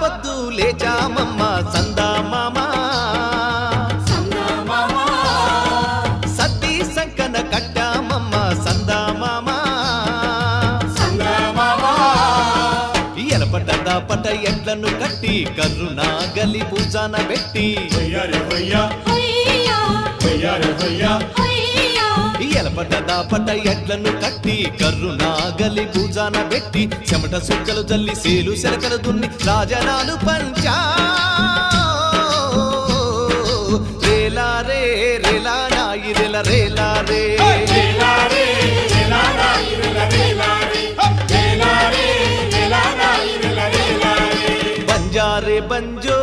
పొద్దు లేచామమ్మ సందా మామా సద్ది సంకన కట్టామమ్మ సందా మామా ఎలపడ్డ పట ఎడ్లను కట్టి కర్రునా గలి భుజాన పెట్టి ఎలపడ్డ పట ఎడ్లను కట్టి కర్రునా గలి భుజాన పెట్టి చెమట సుక్కలు జల్లి సేలు సెలకలు దున్ని రాజనాలు పంచా రేలా రే రేలా నాయి రేల రేలా రే బంజారే బంజో